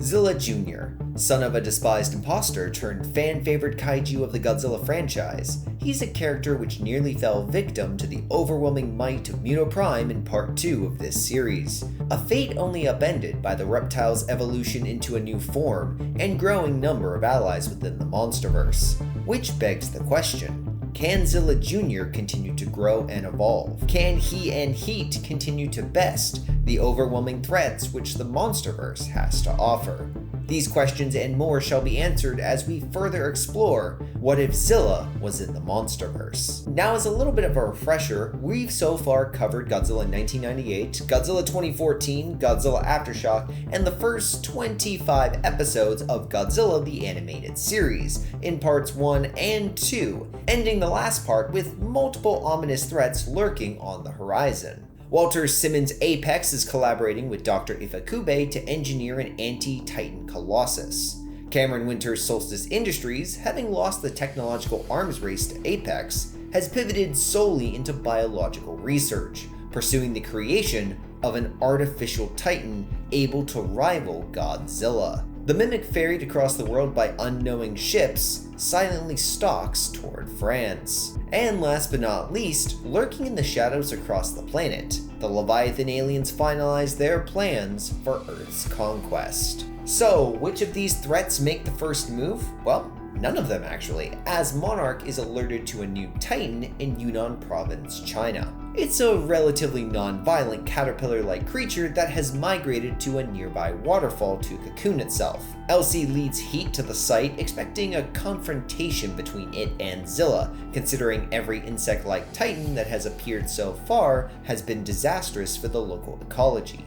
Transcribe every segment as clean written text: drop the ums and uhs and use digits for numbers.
Zilla Jr., son of a despised imposter turned fan-favorite kaiju of the Godzilla franchise, he's a character which nearly fell victim to the overwhelming might of MUTO Prime in Part 2 of this series, a fate only upended by the reptile's evolution into a new form and growing number of allies within the MonsterVerse. Which begs the question, can Zilla Jr. continue to grow and evolve? Can he and H.E.A.T continue to best the overwhelming threats which the MonsterVerse has to offer? These questions and more shall be answered as we further explore what if Zilla was in the MonsterVerse. Now, as a little bit of a refresher, we've so far covered Godzilla 1998, Godzilla 2014, Godzilla Aftershock, and the first 25 episodes of Godzilla the Animated Series in parts 1 and 2, ending the last part with multiple ominous threats lurking on the horizon. Walter Simmons' Apex is collaborating with Dr. Ifukube to engineer an anti-Titan Colossus. Cameron Winter's Solstice Industries, having lost the technological arms race to Apex, has pivoted solely into biological research, pursuing the creation of an artificial Titan able to rival Godzilla. The mimic ferried across the world by unknowing ships silently stalks toward France. And last but not least, lurking in the shadows across the planet, the Leviathan aliens finalize their plans for Earth's conquest. So, which of these threats make the first move? Well, none of them actually, as Monarch is alerted to a new Titan in Yunnan Province, China. It's a relatively non-violent caterpillar-like creature that has migrated to a nearby waterfall to cocoon itself. Elsie leads H.E.A.T to the site, expecting a confrontation between it and Zilla, considering every insect-like Titan that has appeared so far has been disastrous for the local ecology.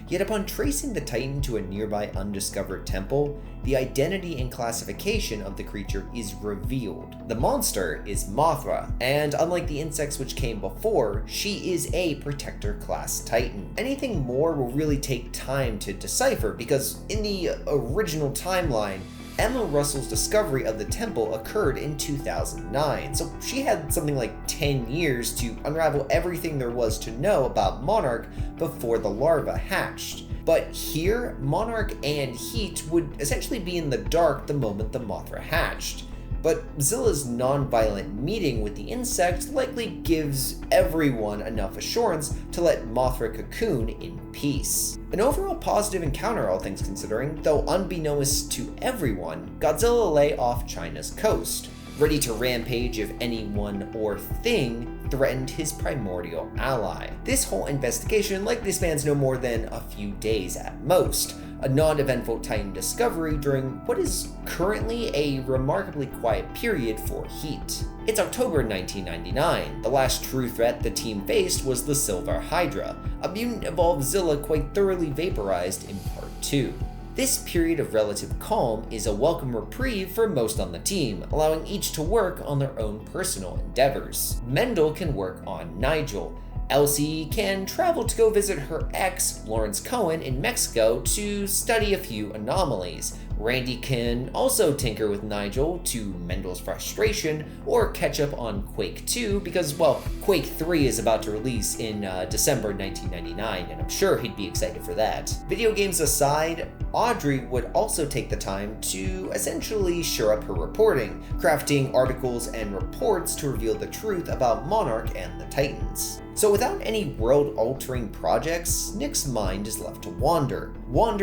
Yet upon tracing the Titan to a nearby undiscovered temple, the identity and classification of the creature is revealed. The monster is Mothra, and unlike the insects which came before, she is a Protector class Titan. Anything more will really take time to decipher, because in the original timeline, Emma Russell's discovery of the temple occurred in 2009, so she had something like 10 years to unravel everything there was to know about Monarch before the larva hatched. But here, Monarch and H.E.A.T would essentially be in the dark the moment the Mothra hatched. But Zilla's non-violent meeting with the insect likely gives everyone enough assurance to let Mothra cocoon in peace. An overall positive encounter, all things considering, though unbeknownst to everyone, Godzilla lay off China's coast, ready to rampage if anyone or thing threatened his primordial ally. This whole investigation likely spans no more than a few days at most, a non-eventful Titan discovery during what is currently a remarkably quiet period for H.E.A.T. It's October 1999. The last true threat the team faced was the Silver Hydra, a mutant-evolved Zilla quite thoroughly vaporized in Part 2. This period of relative calm is a welcome reprieve for most on the team, allowing each to work on their own personal endeavors. Mendel can work on Nigel. Elsie can travel to go visit her ex, Lawrence Cohen, in Mexico to study a few anomalies. Randy can also tinker with Nigel to Mendel's frustration or catch up on Quake 2 because, well, Quake 3 is about to release in December 1999, and I'm sure he'd be excited for that. Video games aside, Audrey would also take the time to essentially shore up her reporting, crafting articles and reports to reveal the truth about Monarch and the Titans. So without any world-altering projects, Nick's mind is left to wander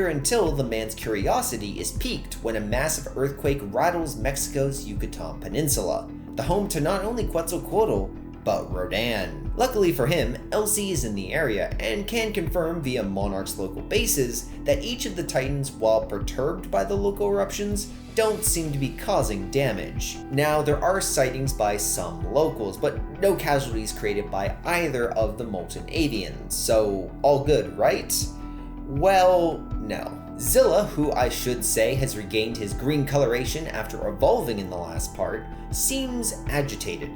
until the man's curiosity is piqued when a massive earthquake rattles Mexico's Yucatan Peninsula, the home to not only Quetzalcoatl, but Rodan. Luckily for him, Elsie is in the area and can confirm via Monarch's local bases that each of the Titans, while perturbed by the local eruptions, don't seem to be causing damage. Now, there are sightings by some locals, but no casualties created by either of the molten avians, so all good, right? Well, no. Zilla, who I should say has regained his green coloration after evolving in the last part, seems agitated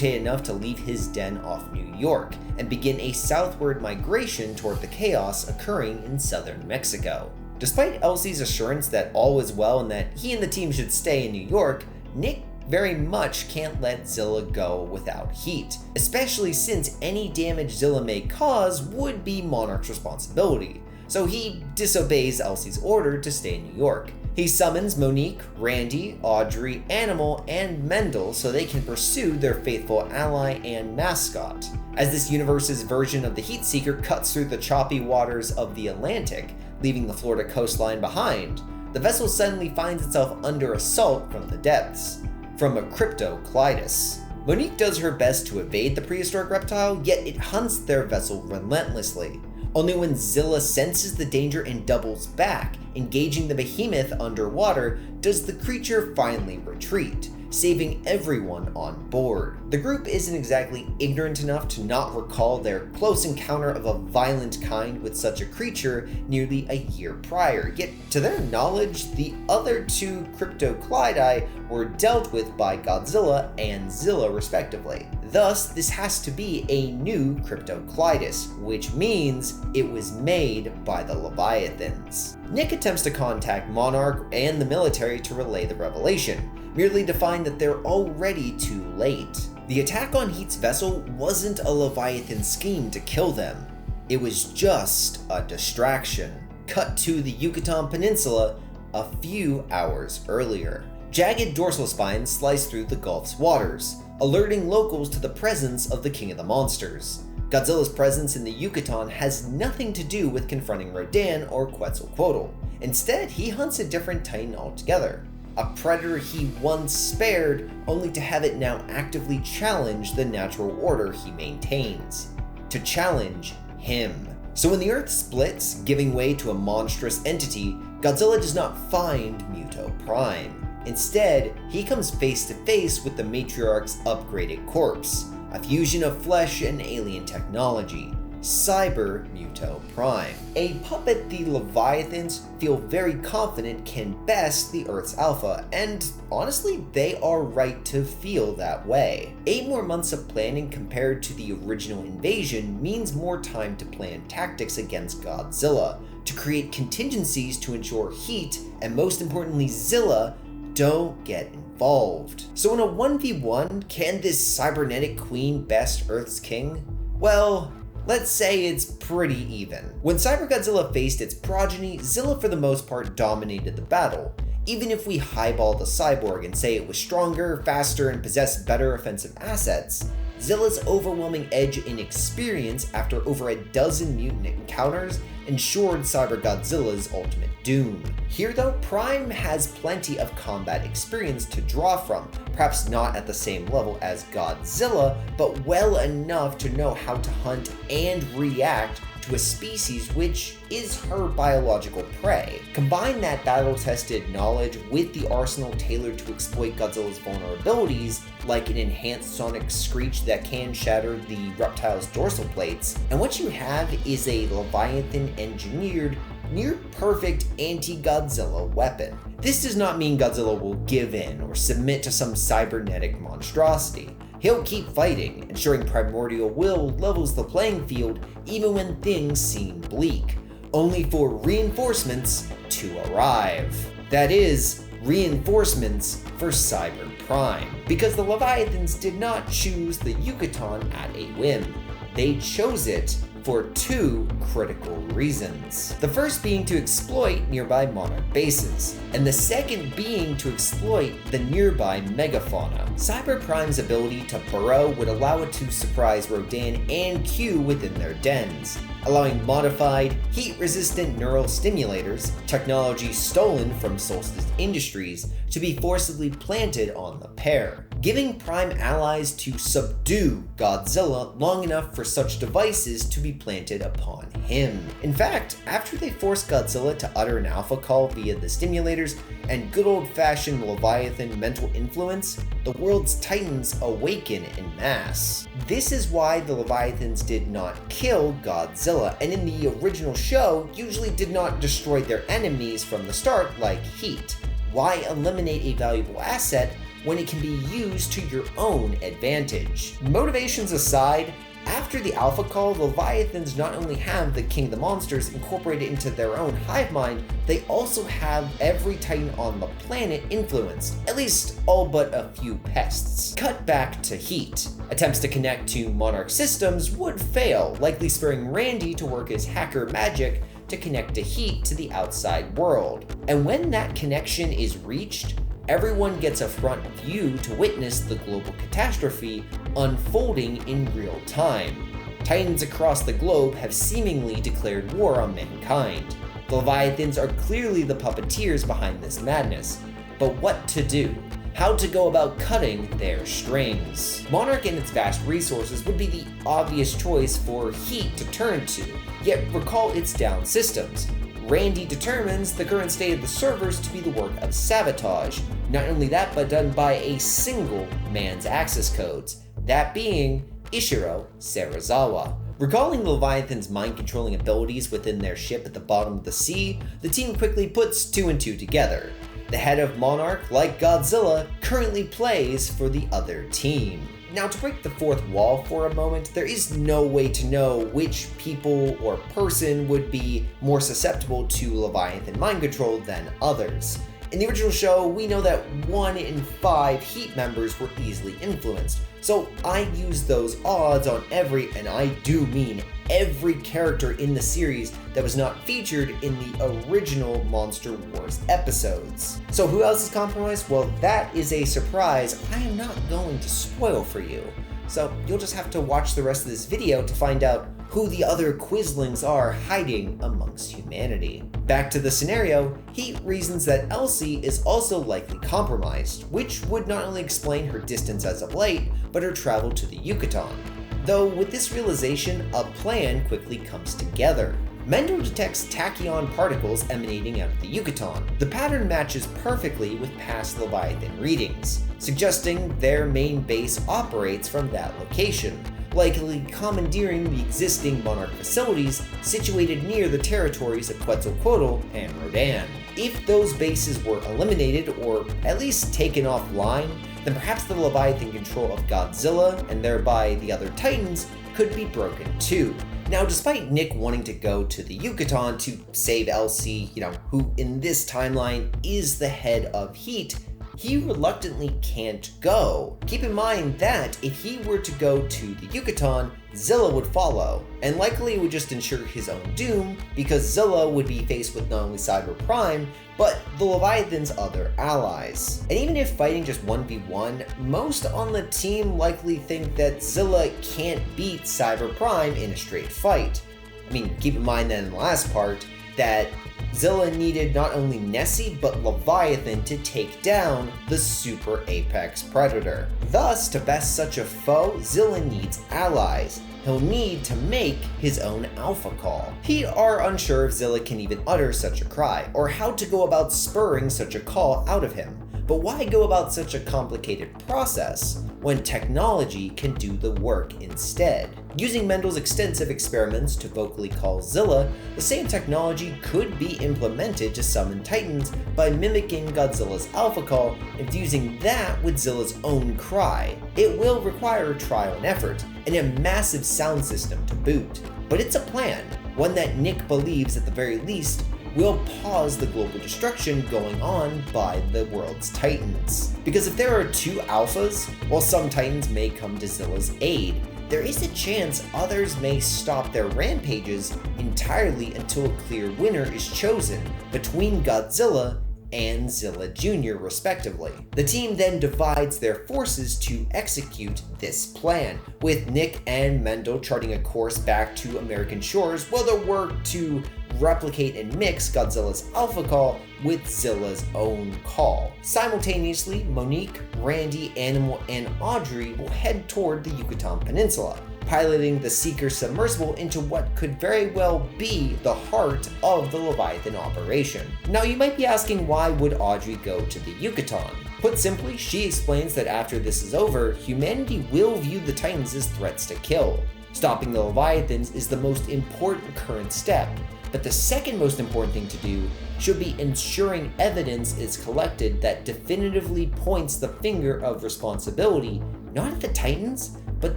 enough to leave his den off New York and begin a southward migration toward the chaos occurring in southern Mexico. Despite Elsie's assurance that all is well and that he and the team should stay in New York, Nick very much can't let Zilla go without H.E.A.T, especially since any damage Zilla may cause would be Monarch's responsibility. so he disobeys Elsie's order to stay in New York. He summons Monique, Randy, Audrey, Animal, and Mendel so they can pursue their faithful ally and mascot. As this universe's version of the Heat Seeker cuts through the choppy waters of the Atlantic, leaving the Florida coastline behind, the vessel suddenly finds itself under assault from the depths, from a crypto-Kaleidus. Monique does her best to evade the prehistoric reptile, yet it hunts their vessel relentlessly. Only when Zilla senses the danger and doubles back, engaging the behemoth underwater, does the creature finally retreat, saving everyone on board. The group isn't exactly ignorant enough to not recall their close encounter of a violent kind with such a creature nearly a year prior, yet to their knowledge, the other two crypto-Kaleidai were dealt with by Godzilla and Zilla respectively. Thus, this has to be a new crypto-Kaleidus, which means it was made by the Leviathans. Nick attempts to contact Monarch and the military to relay the revelation, merely to find that they're already too late. The attack on H.E.A.T's vessel wasn't a Leviathan scheme to kill them. It was just a distraction. Cut to the Yucatan Peninsula a few hours earlier. Jagged dorsal spines slice through the Gulf's waters, alerting locals to the presence of the King of the Monsters. Godzilla's presence in the Yucatan has nothing to do with confronting Rodan or Quetzalcoatl. Instead, he hunts a different titan altogether. A predator he once spared, only to have it now actively challenge the natural order he maintains. To challenge him. So when the Earth splits, giving way to a monstrous entity, Godzilla does not find MUTO Prime. Instead, he comes face to face with the Matriarch's upgraded corpse, a fusion of flesh and alien technology, Cyber MUTO Prime, a puppet the Leviathans feel very confident can best the Earth's alpha, and honestly, they are right to feel that way. 8 more months of planning compared to the original invasion means more time to plan tactics against Godzilla, to create contingencies to ensure H.E.A.T, and most importantly Zilla, don't get involved. So in a 1v1, can this cybernetic queen best Earth's king? Well, let's say it's pretty even. When Cyber Godzilla faced its progeny, Zilla for the most part dominated the battle. Even if we highball the cyborg and say it was stronger, faster, and possessed better offensive assets, Zilla's overwhelming edge in experience after over a dozen mutant encounters ensured Cyber Godzilla's ultimate doom. Here though, Prime has plenty of combat experience to draw from, perhaps not at the same level as Godzilla, but well enough to know how to hunt and react to a species which is her biological prey. Combine that battle-tested knowledge with the arsenal tailored to exploit Godzilla's vulnerabilities, like an enhanced sonic screech that can shatter the reptile's dorsal plates, and what you have is a Leviathan-engineered, near-perfect anti-Godzilla weapon. This does not mean Godzilla will give in or submit to some cybernetic monstrosity. He'll keep fighting, ensuring primordial will levels the playing field even when things seem bleak, only for reinforcements to arrive. That is, reinforcements for Cyber Prime, because the Leviathans did not choose the Yucatan at a whim. They chose it for 2 critical reasons. The first being to exploit nearby Monarch bases, and the second being to exploit the nearby megafauna. Cyber Prime's ability to burrow would allow it to surprise Rodan and Q within their dens, allowing modified, heat-resistant neural stimulators, technology stolen from Solstice Industries, to be forcibly planted on the pair, giving Prime allies to subdue Godzilla long enough for such devices to be planted upon him. In fact, after they force Godzilla to utter an alpha call via the stimulators and good old-fashioned Leviathan mental influence, the world's titans awaken en masse. This is why the Leviathans did not kill Godzilla, and in the original show, usually did not destroy their enemies from the start like H.E.A.T. Why eliminate a valuable asset when it can be used to your own advantage? Motivations aside, after the alpha call, the Leviathans not only have the King of the Monsters incorporated into their own hive mind, they also have every titan on the planet influenced, at least all but a few pests. Cut back to H.E.A.T. Attempts to connect to Monarch systems would fail, likely spurring Randy to work his hacker magic to connect H.E.A.T to the outside world. And when that connection is reached, everyone gets a front view to witness the global catastrophe unfolding in real time. Titans across the globe have seemingly declared war on mankind. The Leviathans are clearly the puppeteers behind this madness, but what to do? How to go about cutting their strings? Monarch and its vast resources would be the obvious choice for H.E.A.T to turn to, yet recall its down systems. Randy determines the current state of the servers to be the work of sabotage. Not only that, but done by a single man's access codes, that being Ishiro Serizawa. Recalling the Leviathan's mind-controlling abilities within their ship at the bottom of the sea, the team quickly puts 2 and 2 together. The head of Monarch, like Godzilla, currently plays for the other team. Now, to break the fourth wall for a moment, there is no way to know which people or person would be more susceptible to Leviathan mind control than others. In the original show, we know that 1 in 5 H.E.A.T members were easily influenced, so I used those odds on every, and I do mean every character in the series that was not featured in the original Monster Wars episodes. So who else is compromised? Well, that is a surprise I am not going to spoil for you. So you'll just have to watch the rest of this video to find out who the other Quizlings are hiding amongst humanity. Back to the scenario, H.E.A.T reasons that Elsie is also likely compromised, which would not only explain her distance as of late, but her travel to the Yucatan. Though with this realization, a plan quickly comes together. Mendel detects tachyon particles emanating out of the Yucatan. The pattern matches perfectly with past Leviathan readings, suggesting their main base operates from that location, likely commandeering the existing Monarch facilities situated near the territories of Quetzalcoatl and Rodan. If those bases were eliminated, or at least taken offline, then perhaps the Leviathan control of Godzilla, and thereby the other Titans, could be broken too. Now, despite Nick wanting to go to the Yucatan to save Elsie, who in this timeline is the head of H.E.A.T, he reluctantly can't go. Keep in mind that if he were to go to the Yucatan, Zilla would follow, and likely would just ensure his own doom, because Zilla would be faced with not only Cyber Prime, but the Leviathan's other allies. And even if fighting just 1v1, most on the team likely think that Zilla can't beat Cyber Prime in a straight fight. I mean, keep in mind that in the last part, that Zilla needed not only Nessie, but Leviathan to take down the super apex predator. Thus, to best such a foe, Zilla needs allies. He'll need to make his own alpha call. He are unsure if Zilla can even utter such a cry, or how to go about spurring such a call out of him. But why go about such a complicated process when technology can do the work instead? Using Mendel's extensive experiments to vocally call Zilla, the same technology could be implemented to summon Titans by mimicking Godzilla's alpha call and fusing that with Zilla's own cry. It will require trial and effort, and a massive sound system to boot. But it's a plan, one that Nick believes at the very least will pause the global destruction going on by the world's Titans. Because if there are 2 alphas, while some Titans may come to Zilla's aid, there is a chance others may stop their rampages entirely until a clear winner is chosen between Godzilla and Zilla Jr. respectively. The team then divides their forces to execute this plan, with Nick and Mendel charting a course back to American shores while they work to replicate and mix Godzilla's alpha call with Zilla's own call. Simultaneously, Monique, Randy, Animal, and Audrey will head toward the Yucatan Peninsula, piloting the Seeker submersible into what could very well be the heart of the Leviathan operation. Now, you might be asking, why would Audrey go to the Yucatan? Put simply, she explains that after this is over, humanity will view the Titans as threats to kill. Stopping the Leviathans is the most important current step, but the second most important thing to do should be ensuring evidence is collected that definitively points the finger of responsibility not at the Titans, but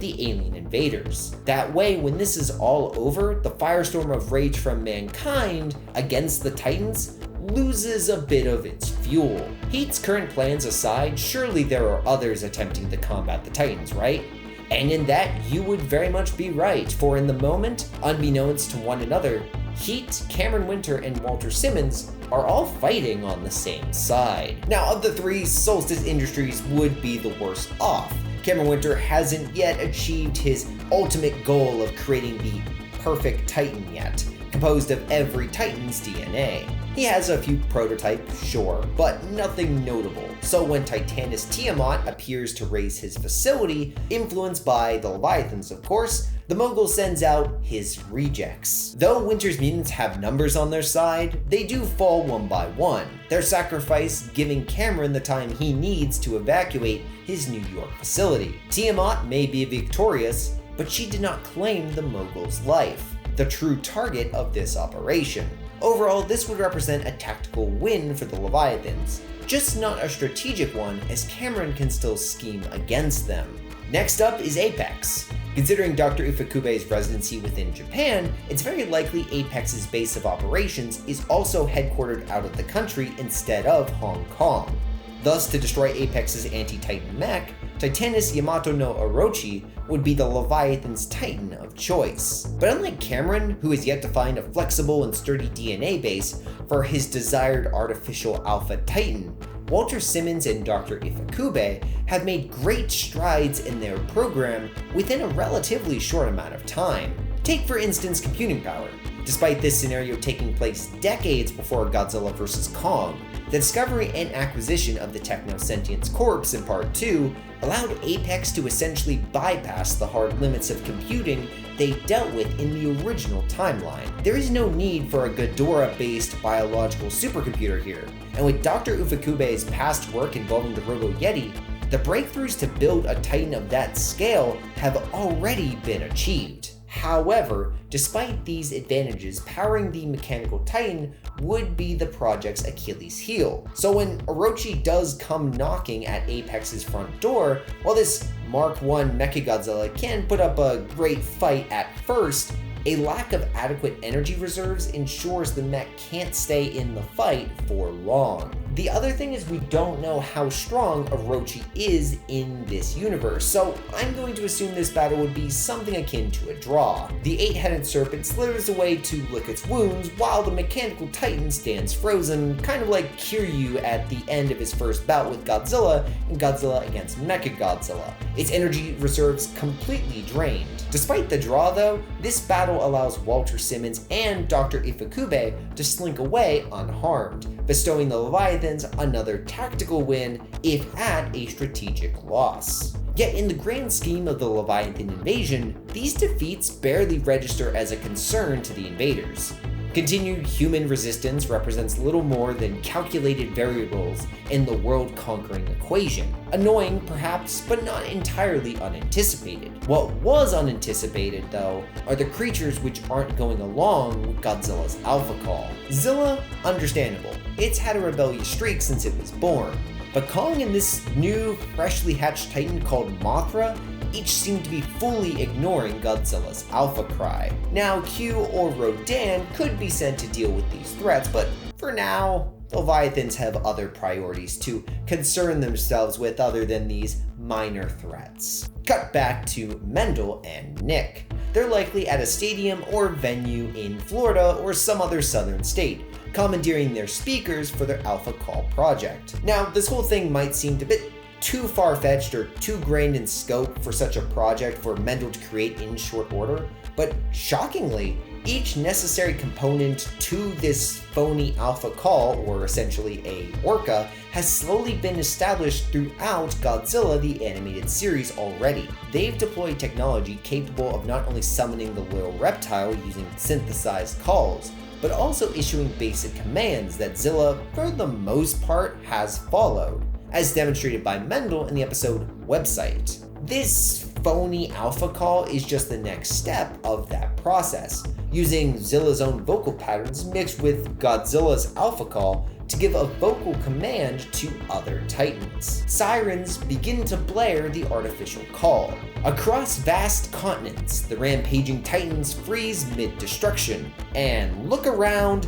the alien invaders. That way, when this is all over, the firestorm of rage from mankind against the Titans loses a bit of its fuel. H.E.A.T's current plans aside, surely there are others attempting to combat the Titans, right? And in that, you would very much be right, for in the moment, unbeknownst to one another, H.E.A.T, Cameron Winter, and Walter Simmons are all fighting on the same side. Now, of the three, Solstice Industries would be the worst off. Cameron Winter hasn't yet achieved his ultimate goal of creating the perfect Titan yet, composed of every Titan's DNA. He has a few prototypes, sure, but nothing notable. So when Titanus Tiamat appears to raise his facility, influenced by the Leviathans of course, the Mogul sends out his rejects. Though Winter's mutants have numbers on their side, they do fall one by one, their sacrifice giving Cameron the time he needs to evacuate his New York facility. Tiamat may be victorious, but she did not claim the Mogul's life, the true target of this operation. Overall, this would represent a tactical win for the Leviathans, just not a strategic one, as Cameron can still scheme against them. Next up is Apex. Considering Dr. Ifukube's residency within Japan, it's very likely Apex's base of operations is also headquartered out of the country instead of Hong Kong. Thus, to destroy Apex's anti-Titan mech, Titanus Yamato no Orochi would be the Leviathan's Titan of choice. But unlike Cameron, who is yet to find a flexible and sturdy DNA base for his desired artificial Alpha Titan, Walter Simmons and Dr. Ifukube have made great strides in their program within a relatively short amount of time. Take for instance computing power. Despite this scenario taking place decades before Godzilla vs. Kong, the discovery and acquisition of the Technosentience Corpse in Part 2 allowed Apex to essentially bypass the hard limits of computing they dealt with in the original timeline. There is no need for a Ghidorah-based biological supercomputer here, and with Dr. Ufukube's past work involving the Robo-Yeti, the breakthroughs to build a Titan of that scale have already been achieved. However, despite these advantages, powering the mechanical Titan would be the project's Achilles heel. So when Orochi does come knocking at Apex's front door, while this Mark I Mechagodzilla can put up a great fight at first, a lack of adequate energy reserves ensures the mech can't stay in the fight for long. The other thing is we don't know how strong Orochi is in this universe, so I'm going to assume this battle would be something akin to a draw. The 8-headed serpent slithers away to lick its wounds, while the mechanical Titan stands frozen, kind of like Kiryu at the end of his first bout with Godzilla in Godzilla against Mechagodzilla, its energy reserves completely drained. Despite the draw though, this battle allows Walter Simmons and Dr. Ifukube to slink away unharmed, bestowing the Leviathans another tactical win, if at a strategic loss. Yet in the grand scheme of the Leviathan invasion, these defeats barely register as a concern to the invaders. Continued human resistance represents little more than calculated variables in the world-conquering equation. Annoying, perhaps, but not entirely unanticipated. What was unanticipated, though, are the creatures which aren't going along with Godzilla's alpha call. Zilla, understandable. It's had a rebellious streak since it was born. But Kong and this new, freshly hatched Titan called Mothra each seem to be fully ignoring Godzilla's alpha cry. Now, Q or Rodan could be sent to deal with these threats, but for now, the Leviathans have other priorities to concern themselves with other than these minor threats. Cut back to Mendel and Nick. They're likely at a stadium or venue in Florida or some other southern state, commandeering their speakers for their Alpha Call project. Now, this whole thing might seem a bit too far-fetched or too grand in scope for such a project for Mendel to create in short order, but shockingly, each necessary component to this phony alpha call, or essentially a orca, has slowly been established throughout Godzilla the animated series already. They've deployed technology capable of not only summoning the little reptile using synthesized calls, but also issuing basic commands that Zilla, for the most part, has followed, as demonstrated by Mendel in the episode Website. This phony alpha call is just the next step of that process, using Zilla's own vocal patterns mixed with Godzilla's alpha call to give a vocal command to other Titans. Sirens begin to blare the artificial call. Across vast continents, the rampaging Titans freeze mid-destruction and look around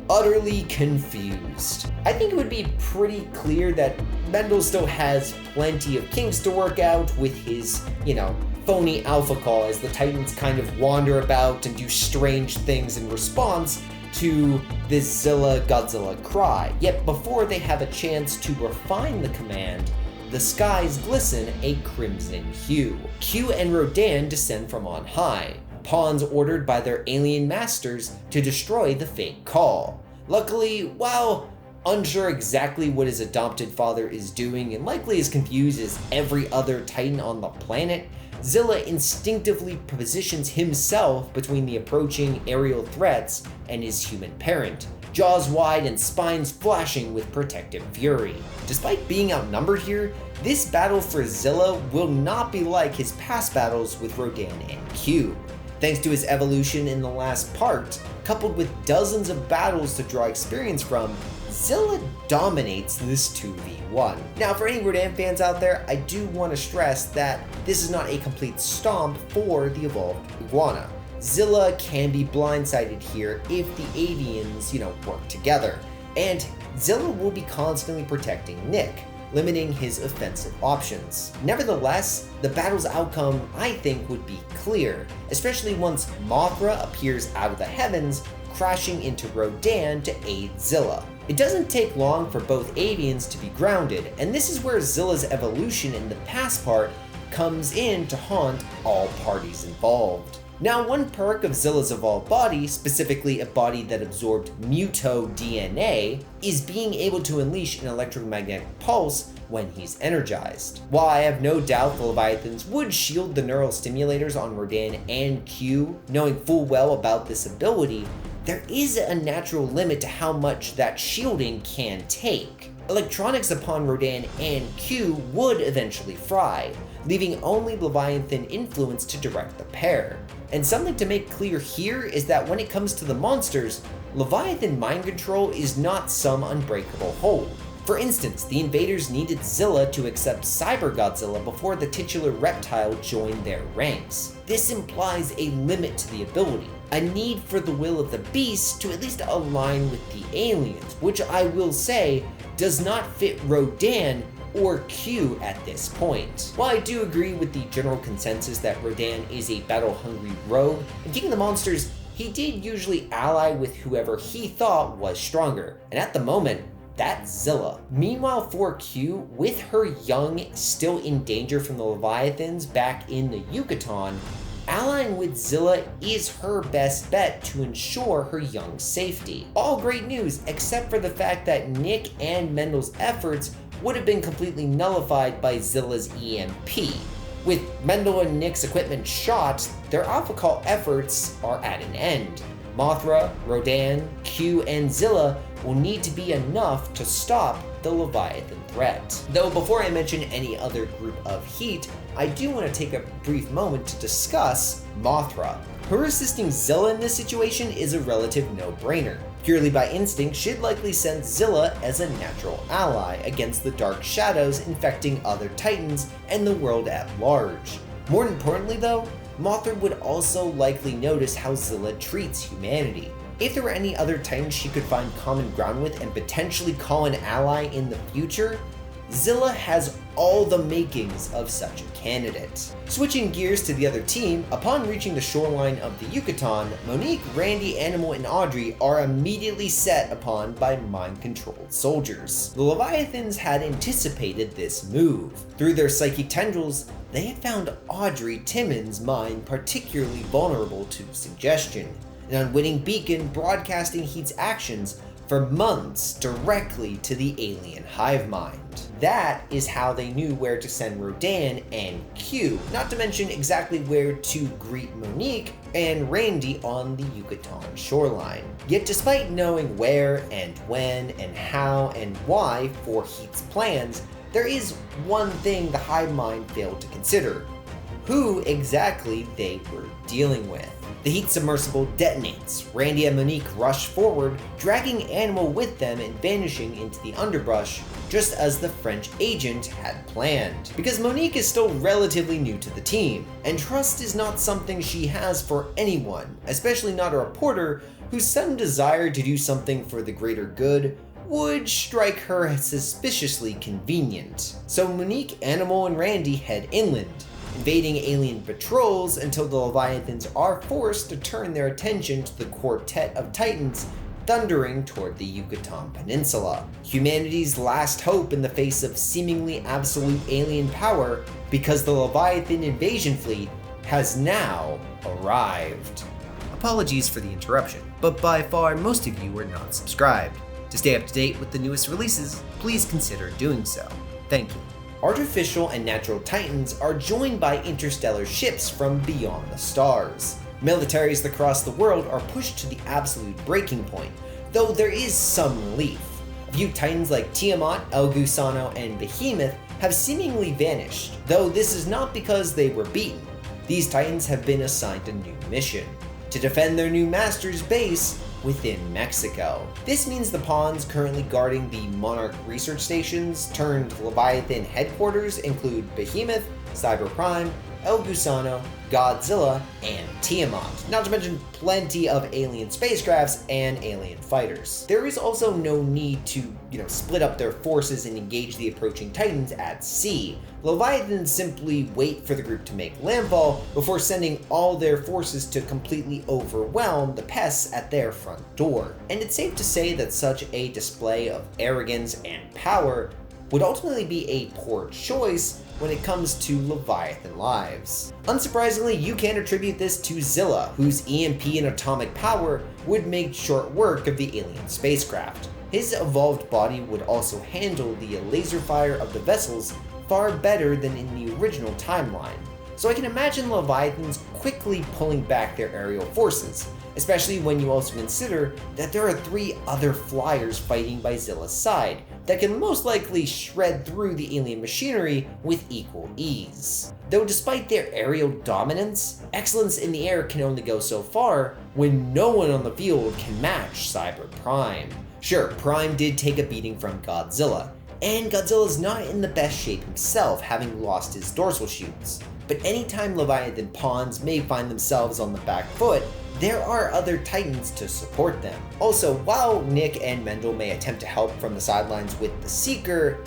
utterly confused. I think it would be pretty clear that Mendel still has plenty of kinks to work out with his, phony alpha call as the Titans kind of wander about and do strange things in response to this Zilla Godzilla cry. Yet before they have a chance to refine the command, the skies glisten a crimson hue. Q and Rodan descend from on high, pawns ordered by their alien masters to destroy the fake call. Luckily, while unsure exactly what his adopted father is doing and likely as confused as every other Titan on the planet, Zilla instinctively positions himself between the approaching aerial threats and his human parent, jaws wide and spines flashing with protective fury. Despite being outnumbered here, this battle for Zilla will not be like his past battles with Rodan and Q. Thanks to his evolution in the last part, coupled with dozens of battles to draw experience from, Zilla dominates this 2v1. Now, for any Rodan fans out there, I do want to stress that this is not a complete stomp for the evolved iguana. Zilla can be blindsided here if the avians, work together, and Zilla will be constantly protecting Nick, limiting his offensive options. Nevertheless, the battle's outcome, I think, would be clear, especially once Mothra appears out of the heavens, crashing into Rodan to aid Zilla. It doesn't take long for both avians to be grounded, and this is where Zilla's evolution in the past part comes in to haunt all parties involved. Now, one perk of Zilla's evolved body, specifically a body that absorbed MUTO DNA, is being able to unleash an electromagnetic pulse when he's energized. While I have no doubt the Leviathans would shield the neural stimulators on Rodan and Q, knowing full well about this ability, there is a natural limit to how much that shielding can take. Electronics upon Rodan and Q would eventually fry, leaving only Leviathan influence to direct the pair. And something to make clear here is that when it comes to the monsters, Leviathan mind control is not some unbreakable hold. For instance, the invaders needed Zilla to accept Cyber Godzilla before the titular reptile joined their ranks. This implies a limit to the ability, a need for the will of the beast to at least align with the aliens, which I will say does not fit Rodan or Q at this point. While I do agree with the general consensus that Rodan is a battle-hungry rogue, in King of the Monsters, he did usually ally with whoever he thought was stronger, and at the moment, that's Zilla. Meanwhile, for Q, with her young still in danger from the Leviathans back in the Yucatan, allying with Zilla is her best bet to ensure her young's safety. All great news, except for the fact that Nick and Mendel's efforts would have been completely nullified by Zilla's EMP. With Mendel and Nick's equipment shot, their Alpha Call efforts are at an end. Mothra, Rodan, Q, and Zilla will need to be enough to stop the Leviathan threat. Though before I mention any other group of H.E.A.T, I do want to take a brief moment to discuss Mothra. Her assisting Zilla in this situation is a relative no-brainer. Purely by instinct, she'd likely send Zilla as a natural ally against the dark shadows infecting other Titans and the world at large. More importantly though, Mothra would also likely notice how Zilla treats humanity. If there were any other Titans she could find common ground with and potentially call an ally in the future, Zilla has all the makings of such a candidate. Switching gears to the other team, upon reaching the shoreline of the Yucatan, Monique, Randy, Animal, and Audrey are immediately set upon by mind-controlled soldiers. The Leviathans had anticipated this move. Through their psychic tendrils, they had found Audrey Timmons' mind particularly vulnerable to suggestion, an unwitting beacon broadcasting H.E.A.T's actions for months directly to the alien hive mind. That is how they knew where to send Rodan and Q, not to mention exactly where to greet Monique and Randy on the Yucatan shoreline. Yet despite knowing where and when and how and why for H.E.A.T's plans, there is one thing the hive mind failed to consider: who exactly they were dealing with. The H.E.A.T submersible detonates. Randy and Monique rush forward, dragging Animal with them and vanishing into the underbrush, just as the French agent had planned. Because Monique is still relatively new to the team, and trust is not something she has for anyone, especially not a reporter whose sudden desire to do something for the greater good would strike her as suspiciously convenient. So Monique, Animal, and Randy head inland. invading alien patrols until the Leviathans are forced to turn their attention to the quartet of Titans thundering toward the Yucatan Peninsula. Humanity's last hope in the face of seemingly absolute alien power, because the Leviathan invasion fleet has now arrived. Apologies for the interruption, but by far most of you are not subscribed. To stay up to date with the newest releases, please consider doing so. Thank you. Artificial and natural Titans are joined by interstellar ships from beyond the stars. Militaries across the world are pushed to the absolute breaking point, though there is some relief. A few Titans like Tiamat, El Gusano, and Behemoth have seemingly vanished, though this is not because they were beaten. These Titans have been assigned a new mission: to defend their new master's base within Mexico. This means the pawns currently guarding the Monarch research stations turned Leviathan headquarters include Behemoth, Cyber Prime, El Gusano, Godzilla, and Tiamat, not to mention plenty of alien spacecrafts and alien fighters. There is also no need to, split up their forces and engage the approaching Titans at sea. Leviathans simply wait for the group to make landfall before sending all their forces to completely overwhelm the pests at their front door. And it's safe to say that such a display of arrogance and power would ultimately be a poor choice when it comes to Leviathan lives. Unsurprisingly, you can attribute this to Zilla, whose EMP and atomic power would make short work of the alien spacecraft. His evolved body would also handle the laser fire of the vessels far better than in the original timeline. So I can imagine Leviathans quickly pulling back their aerial forces, especially when you also consider that there are 3 other flyers fighting by Zilla's side that can most likely shred through the alien machinery with equal ease. Though despite their aerial dominance, excellence in the air can only go so far when no one on the field can match Cyber Prime. Sure, Prime did take a beating from Godzilla, and Godzilla's not in the best shape himself, having lost his dorsal shoots. But anytime Leviathan pawns may find themselves on the back foot, there are other Titans to support them. Also, while Nick and Mendel may attempt to help from the sidelines with the Seeker,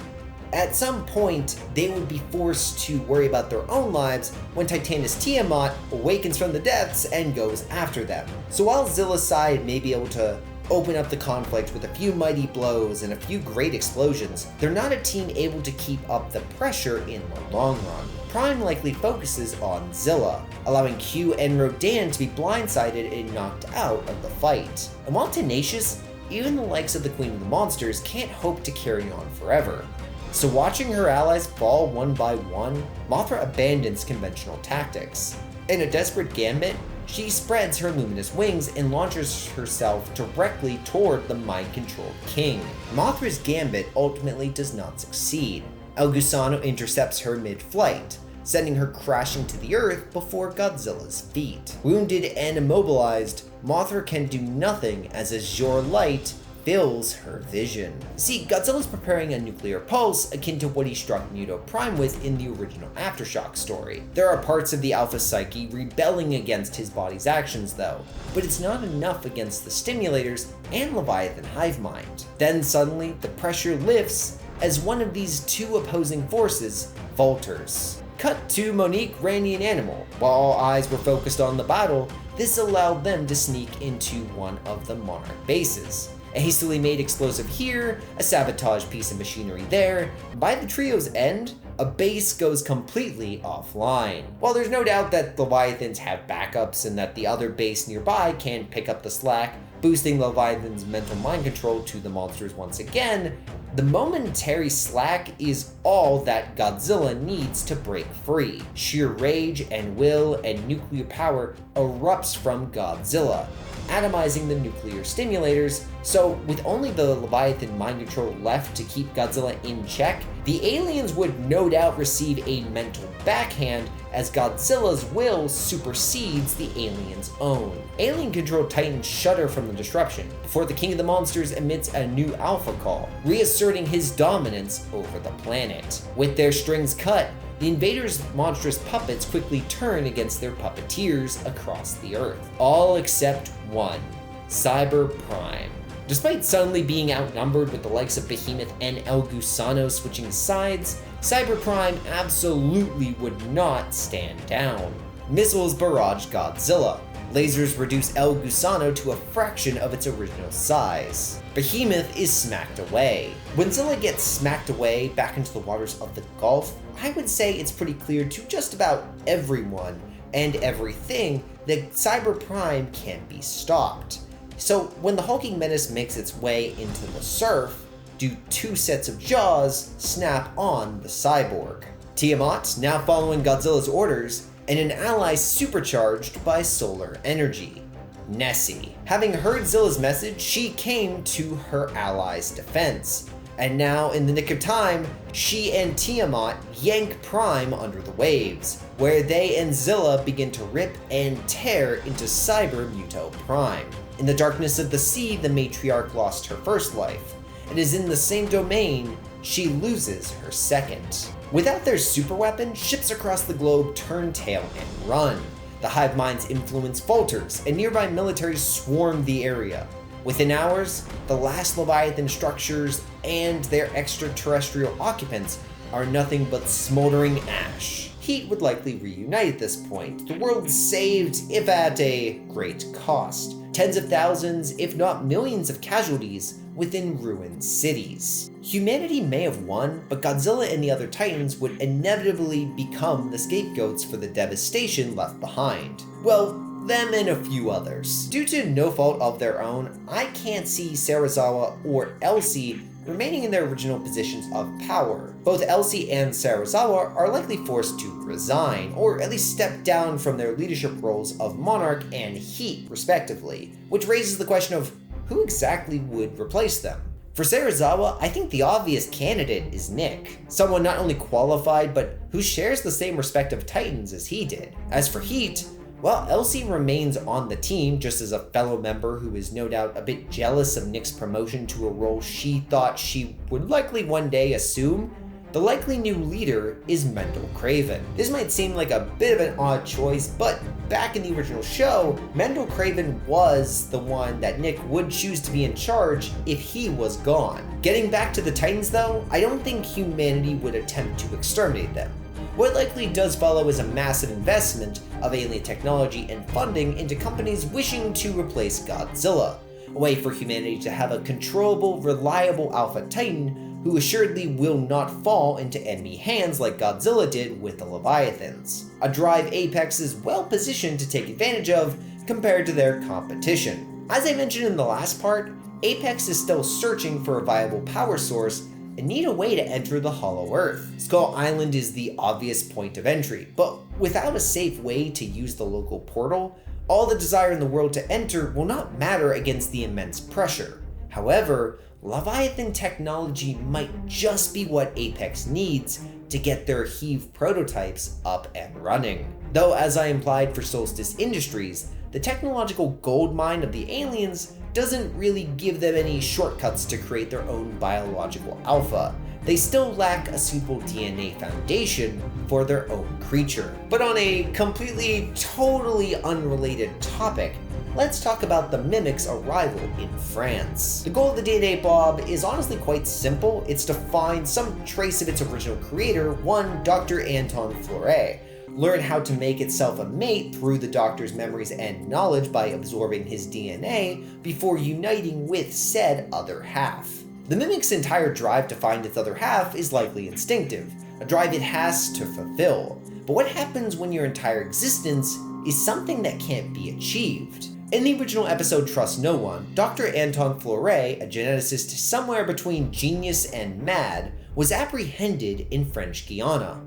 at some point they would be forced to worry about their own lives when Titanus Tiamat awakens from the depths and goes after them. So while Zilla's side may be able to open up the conflict with a few mighty blows and a few great explosions, they're not a team able to keep up the pressure in the long run. Prime likely focuses on Zilla, allowing Q and Rodan to be blindsided and knocked out of the fight. And while tenacious, even the likes of the Queen of the Monsters can't hope to carry on forever. So watching her allies fall one by one, Mothra abandons conventional tactics. In a desperate gambit, she spreads her luminous wings and launches herself directly toward the mind-controlled king. Mothra's gambit ultimately does not succeed. El Gusano intercepts her mid-flight, sending her crashing to the earth before Godzilla's feet. Wounded and immobilized, Mothra can do nothing as azure light fills her vision. See, Godzilla's preparing a nuclear pulse akin to what he struck MUTO Prime with in the original Aftershock story. There are parts of the Alpha Psyche rebelling against his body's actions though, but it's not enough against the stimulators and Leviathan hive mind. Then suddenly, the pressure lifts as one of these 2 opposing forces falters. Cut to Monique, Randy, and Animal. While all eyes were focused on the battle, this allowed them to sneak into one of the Monarch bases. A hastily made explosive here, a sabotage piece of machinery there. By the trio's end, a base goes completely offline. While there's no doubt that Leviathans have backups and that the other base nearby can pick up the slack, boosting Leviathan's mental mind control to the monsters once again, the momentary slack is all that Godzilla needs to break free. Sheer rage and will and nuclear power erupts from Godzilla, atomizing the nuclear stimulators, so with only the Leviathan mind control left to keep Godzilla in check, the aliens would no doubt receive a mental backhand as Godzilla's will supersedes the aliens' own. Alien-controlled Titans shudder from the disruption before the King of the Monsters emits a new alpha call, reasserting his dominance over the planet. With their strings cut, the invaders' monstrous puppets quickly turn against their puppeteers across the Earth. All except one, Cyber Prime. Despite suddenly being outnumbered with the likes of Behemoth and El Gusano switching sides, Cyber Prime absolutely would not stand down. Missiles barrage Godzilla. Lasers reduce El Gusano to a fraction of its original size. Behemoth is smacked away. When Zilla gets smacked away back into the waters of the Gulf, I would say it's pretty clear to just about everyone and everything that Cyber Prime can't be stopped. So when the hulking menace makes its way into the surf, do two sets of jaws snap on the cyborg. Tiamat, now following Godzilla's orders, and an ally supercharged by solar energy. Nessie. Having heard Zilla's message, she came to her ally's defense. And now, in the nick of time, she and Tiamat yank Prime under the waves, where they and Zilla begin to rip and tear into Cyber MUTO Prime. In the darkness of the sea, the matriarch lost her first life, and is in the same domain, she loses her second. Without their superweapon, ships across the globe turn tail and run. The hive mind's influence falters, and nearby militaries swarm the area. Within hours, the last Leviathan structures and their extraterrestrial occupants are nothing but smoldering ash. H.E.A.T would likely reunite at this point, the world saved, if at a great cost. Tens of thousands, if not millions of casualties within ruined cities. Humanity may have won, but Godzilla and the other Titans would inevitably become the scapegoats for the devastation left behind. Well, them and a few others. Due to no fault of their own, I can't see Serizawa or Elsie remaining in their original positions of power. Both Elsie and Serizawa are likely forced to resign, or at least step down from their leadership roles of Monarch and H.E.A.T respectively, which raises the question of who exactly would replace them. For Serizawa, I think the obvious candidate is Nick, someone not only qualified, but who shares the same respect of Titans as he did. As for H.E.A.T, well, Elsie remains on the team just as a fellow member who is no doubt a bit jealous of Nick's promotion to a role she thought she would likely one day assume. The likely new leader is Mendel Craven. This might seem like a bit of an odd choice, but back in the original show, Mendel Craven was the one that Nick would choose to be in charge if he was gone. Getting back to the Titans though, I don't think humanity would attempt to exterminate them. What likely does follow is a massive investment of alien technology and funding into companies wishing to replace Godzilla, a way for humanity to have a controllable, reliable Alpha Titan who assuredly will not fall into enemy hands like Godzilla did with the Leviathans. A drive Apex is well positioned to take advantage of compared to their competition. As I mentioned in the last part, Apex is still searching for a viable power source and need a way to enter the Hollow Earth. Skull Island is the obvious point of entry, but without a safe way to use the local portal, all the desire in the world to enter will not matter against the immense pressure. However, Leviathan technology might just be what Apex needs to get their H.E.A.T prototypes up and running. Though, as I implied for Solstice Industries, the technological goldmine of the aliens doesn't really give them any shortcuts to create their own biological alpha. They still lack a suitable DNA foundation for their own creature. But on a completely, totally unrelated topic, let's talk about the Mimic's arrival in France. The goal of the DNA Bob is honestly quite simple. It's to find some trace of its original creator, one Dr. Anton Fleury, learn how to make itself a mate through the Doctor's memories and knowledge by absorbing his DNA before uniting with said other half. The Mimic's entire drive to find its other half is likely instinctive, a drive it has to fulfill. But what happens when your entire existence is something that can't be achieved? In the original episode Trust No One, Dr. Anton Fleury, a geneticist somewhere between genius and mad, was apprehended in French Guiana.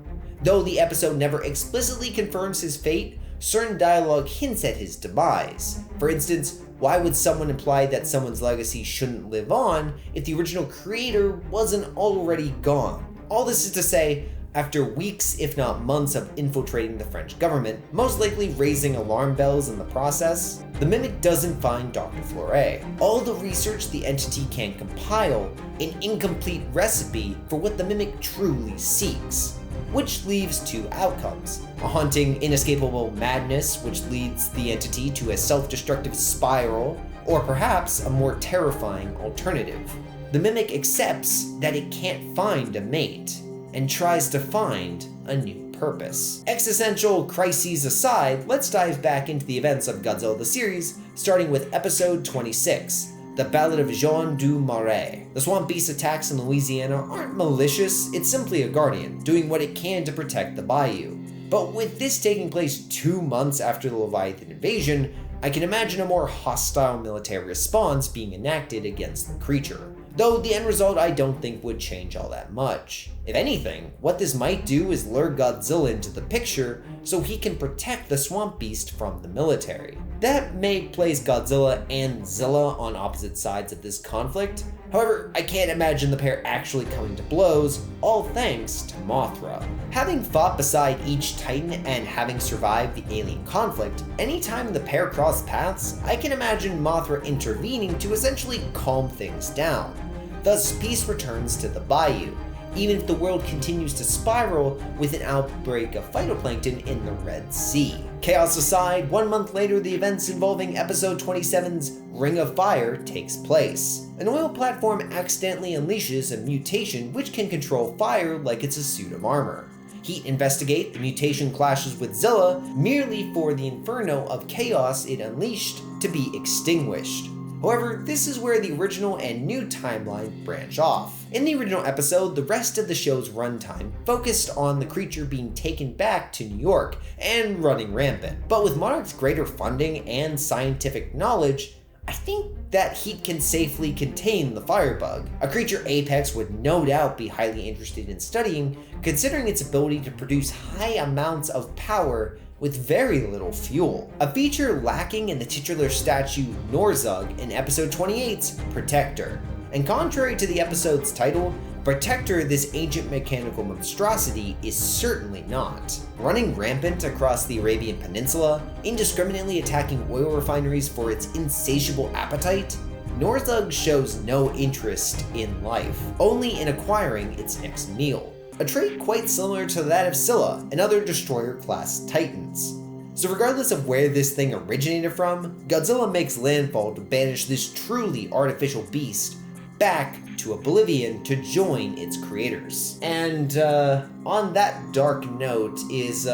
Though the episode never explicitly confirms his fate, certain dialogue hints at his demise. For instance, why would someone imply that someone's legacy shouldn't live on if the original creator wasn't already gone? All this is to say, after weeks, if not months, of infiltrating the French government, most likely raising alarm bells in the process, the Mimic doesn't find Dr. Fleury. All the research the entity can compile, an incomplete recipe for what the Mimic truly seeks. which leaves two outcomes: a haunting, inescapable madness which leads the entity to a self-destructive spiral, or perhaps a more terrifying alternative. The Mimic accepts that it can't find a mate, and tries to find a new purpose. Existential crises aside, let's dive back into the events of Godzilla the series, starting with episode 26, The Ballad of Jean du Marais. The swamp beast attacks in Louisiana aren't malicious, it's simply a guardian, doing what it can to protect the bayou. But with this taking place 2 months after the Leviathan invasion, I can imagine a more hostile military response being enacted against the creature. Though the end result I don't think would change all that much. If anything, what this might do is lure Godzilla into the picture so he can protect the swamp beast from the military. That may place Godzilla and Zilla on opposite sides of this conflict. However, I can't imagine the pair actually coming to blows, all thanks to Mothra. Having fought beside each Titan and having survived the alien conflict, anytime the pair cross paths, I can imagine Mothra intervening to essentially calm things down. Thus, peace returns to the bayou, even if the world continues to spiral with an outbreak of phytoplankton in the Red Sea. Chaos aside, 1 month later, the events involving episode 27's Ring of Fire takes place. An oil platform accidentally unleashes a mutation which can control fire like it's a suit of armor. H.E.A.T investigate the mutation clashes with Zilla merely for the inferno of chaos it unleashed to be extinguished. However, this is where the original and new timeline branch off. In the original episode, the rest of the show's runtime focused on the creature being taken back to New York and running rampant. But with Monarch's greater funding and scientific knowledge, I think that H.E.A.T can safely contain the firebug, a creature Apex would no doubt be highly interested in studying, considering its ability to produce high amounts of power with very little fuel. A feature lacking in the titular statue Norzug in episode 28's Protector. And contrary to the episode's title, Protector, this ancient mechanical monstrosity, is certainly not. Running rampant across the Arabian Peninsula, indiscriminately attacking oil refineries for its insatiable appetite, Norzug shows no interest in life, only in acquiring its next meal. A trait quite similar to that of Zilla and other destroyer-class titans. So regardless of where this thing originated from, Godzilla makes landfall to banish this truly artificial beast back to Oblivion to join its creators. And on that dark note is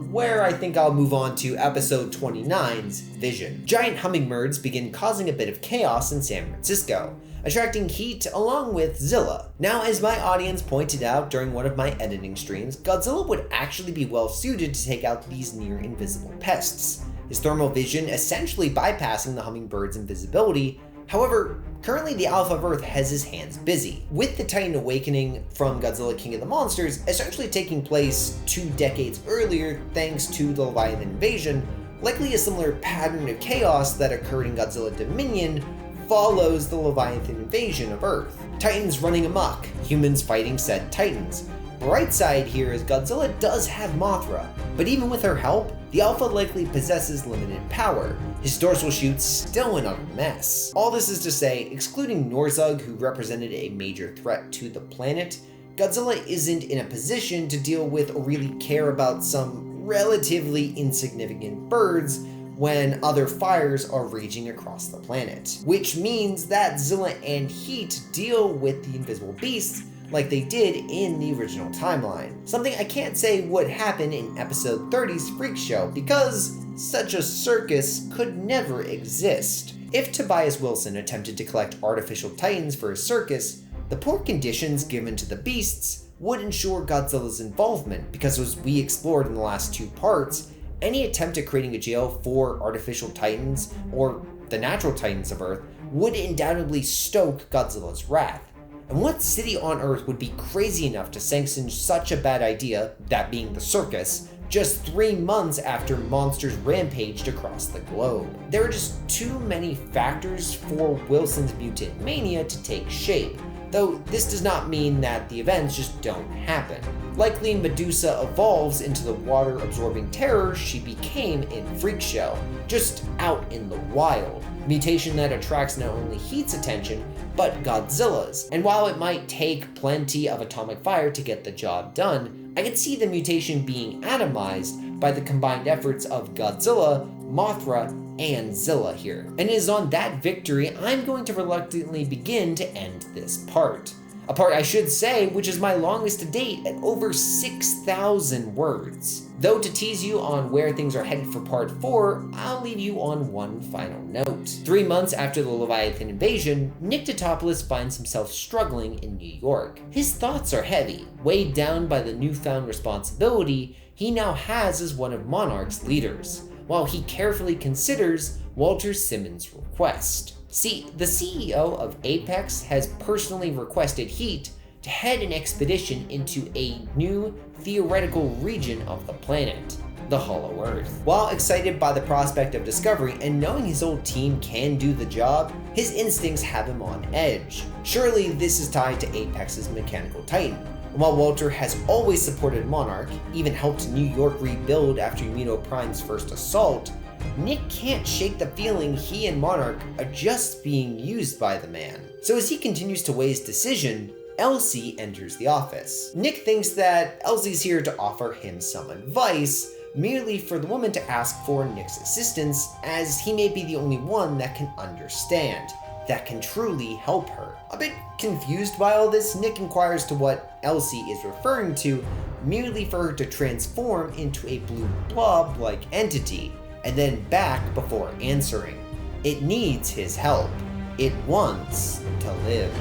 where I think I'll move on to episode 29's Vision. Giant hummingbirds begin causing a bit of chaos in San Francisco, attracting H.E.A.T along with Zilla. Now, as my audience pointed out during one of my editing streams, Godzilla would actually be well suited to take out these near invisible pests, his thermal vision essentially bypassing the hummingbird's invisibility. However, currently the Alpha of Earth has his hands busy, with the Titan awakening from Godzilla King of the Monsters essentially taking place 2 decades earlier thanks to the Leviathan invasion. Likely a similar pattern of chaos that occurred in Godzilla Dominion follows the Leviathan invasion of Earth. Titans running amok, humans fighting said Titans. Bright side here is Godzilla does have Mothra, but even with her help, the Alpha likely possesses limited power, his dorsal chute's still an utter mess. All this is to say, excluding Norzug, who represented a major threat to the planet, Godzilla isn't in a position to deal with or really care about some relatively insignificant birds when other fires are raging across the planet. Which means that Zilla and H.E.A.T deal with the invisible beasts like they did in the original timeline. Something I can't say would happen in episode 30's Freak Show, because such a circus could never exist. If Tobias Wilson attempted to collect artificial titans for a circus, the poor conditions given to the beasts would ensure Godzilla's involvement, because as we explored in the last 2 parts, any attempt at creating a jail for artificial titans, or the natural titans of Earth, would undoubtedly stoke Godzilla's wrath. And what city on Earth would be crazy enough to sanction such a bad idea, that being the circus, just 3 months after monsters rampaged across the globe? There are just too many factors for Wilson's mutant mania to take shape, though this does not mean that the events just don't happen. Likely Medusa evolves into the water-absorbing terror she became in Freak Show, just out in the wild. Mutation that attracts not only H.E.A.T's attention, but Godzilla's. And while it might take plenty of atomic fire to get the job done, I could see the mutation being atomized by the combined efforts of Godzilla, Mothra, and Zilla here. And it is on that victory I'm going to reluctantly begin to end this part. A part, I should say, which is my longest to date at over 6,000 words. Though to tease you on where things are headed for part 4, I'll leave you on one final note. 3 months after the Leviathan invasion, Nick Totopoulos finds himself struggling in New York. His thoughts are heavy, weighed down by the newfound responsibility he now has as one of Monarch's leaders, while he carefully considers Walter Simmons' request. See, the CEO of Apex has personally requested H.E.A.T to head an expedition into a new theoretical region of the planet, the Hollow Earth. While excited by the prospect of discovery and knowing his old team can do the job, his instincts have him on edge. Surely this is tied to Apex's mechanical titan. While Walter has always supported Monarch, even helped New York rebuild after MUTO Prime's first assault, Nick can't shake the feeling he and Monarch are just being used by the man. So as he continues to weigh his decision, Elsie enters the office. Nick thinks that Elsie's here to offer him some advice, merely for the woman to ask for Nick's assistance, as he may be the only one that can understand, that can truly help her. A bit confused by all this, Nick inquires to what Elsie is referring to, merely for her to transform into a blue blob-like entity, and then back before answering. It needs his help. It wants to live.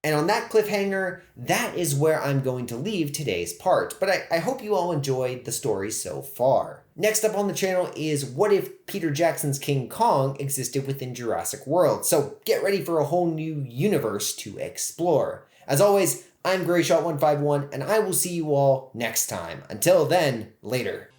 And on that cliffhanger, that is where I'm going to leave today's part, but I hope you all enjoyed the story so far. Next up on the channel is what if Peter Jackson's King Kong existed within Jurassic World, so get ready for a whole new universe to explore. As always, I'm GrayShot151, and I will see you all next time. Until then, later.